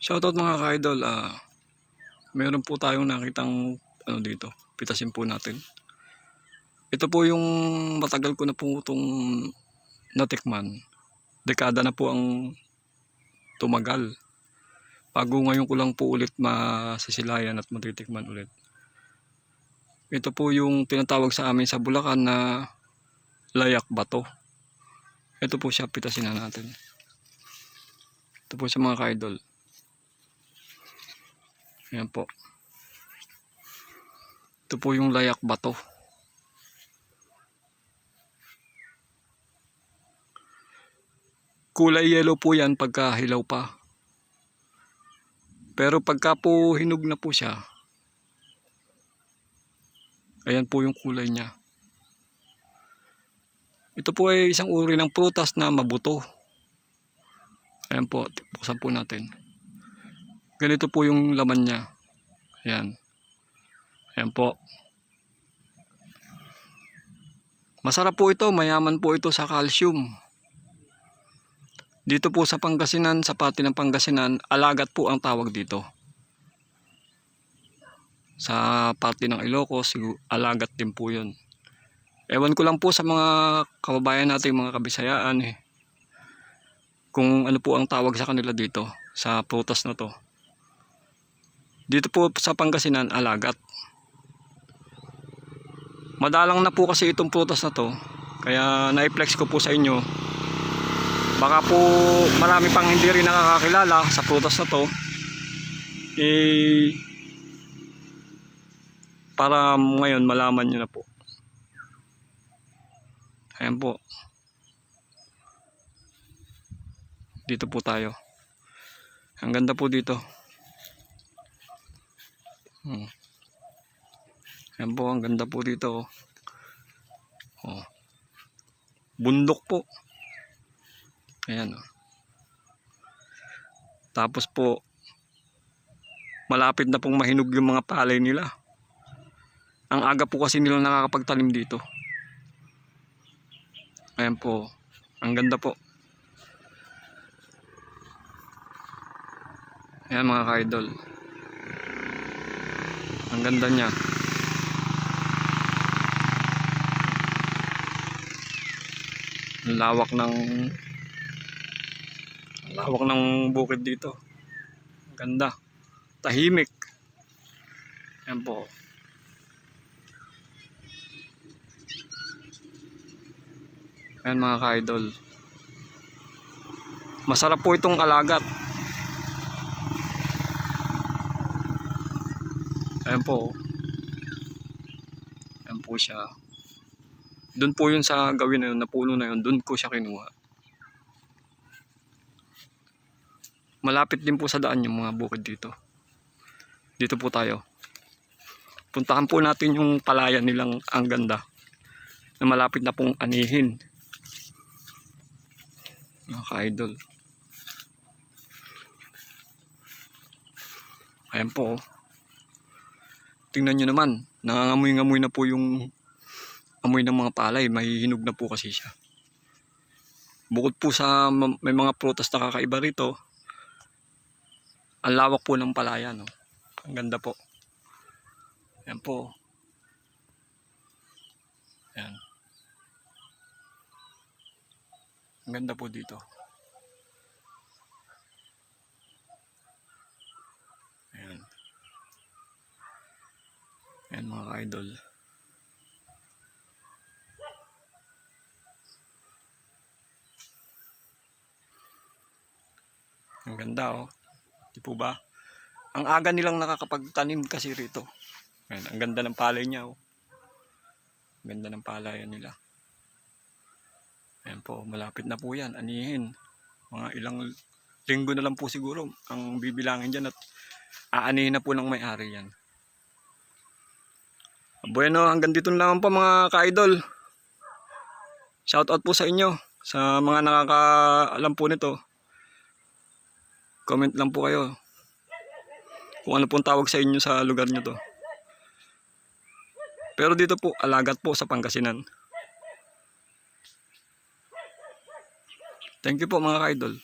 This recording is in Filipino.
Shoutout mga ka-idol, meron po tayong nakitang dito, pitasin po natin. Ito po yung matagal ko na po itong natikman. Dekada na po ang tumagal. Bago ngayon ko lang po ulit masisilayan at matitikman ulit. Ito po yung tinatawag sa amin sa Bulacan na layak bato. Ito po siya, pitasin na natin. Ito po sa mga ka-idol. Ayan po. Ito po yung layak bato. Kulay yellow po yan pagka hilaw pa. Pero pagka po hinog na po siya, ayan po yung kulay niya. Ito po ay isang uri ng prutas na mabuto. Ayan po, buksan po natin. Ganito po yung laman niya. Ayan. Ayan po. Masarap po ito, mayaman po ito sa calcium. Dito po sa Pangasinan, sa pati ng Pangasinan, alagat po ang tawag dito. Sa pati ng Ilocos, alagat din po yun. Ewan ko lang po sa mga kababayan natin, mga Kabisayaan kung ano po ang tawag sa kanila dito, sa prutas na to. Dito po sa Pangasinan, alagat. Madalang na po kasi itong prutas na to, kaya na-flex ko po sa inyo. Baka po marami pang hindi rin nakakakilala sa prutas na to, para ngayon malaman nyo na po. Ayan po. Dito po tayo. Ang ganda po dito. Ayan po, ang ganda po dito. Bundok po. Ayan. Tapos po, malapit na pong mahinog yung mga palay nila. Ang aga po kasi nilang nakakapagtanim dito. Ayan po. Ang ganda po. Ayan mga ka-idol. Ang ganda niya. Ang lawak ng bukid dito. Ang ganda. Tahimik. Ayan po. Ayan mga ka-idol. Masarap po itong alagat. Ayan po. Ayan po siya. Doon po yun sa gawin na yun, na puno na yun, doon ko siya kinuha. Malapit din po sa daan yung mga bukid dito. Dito po tayo. Puntahan po natin yung palayan nilang ang ganda. Na malapit na pong anihin. Mga ka-idol. Ayan po. Tingnan nyo naman. Nangangamoy-ngamoy na po yung amoy ng mga palay. Mahihinog na po kasi siya. Bukod po sa may mga prutas na kakaiba rito, ang lawak po ng palaya, no? Ang ganda po. Ayan po. Ayan. Ang ganda po dito. Ayan. Ayan mga ka-idol. Ang ganda oh. Di po ba? Ang aga nilang nakakapagtanim kasi rito. Ayan, ang ganda ng palay niya oh. Ang ganda ng palayan nila. Ayan po, malapit na po yan, anihin. Mga ilang linggo na lang po siguro ang bibilangin dyan at aanihin na po ng may-ari yan. Bueno, hanggang dito naman po mga ka-idol. Shoutout po sa inyo, sa mga nakakaalam po nito. Comment lang po kayo kung ano pong tawag sa inyo sa lugar nyo to. Pero dito po, alagat po sa Pangasinan. Thank you po mga ka-idol.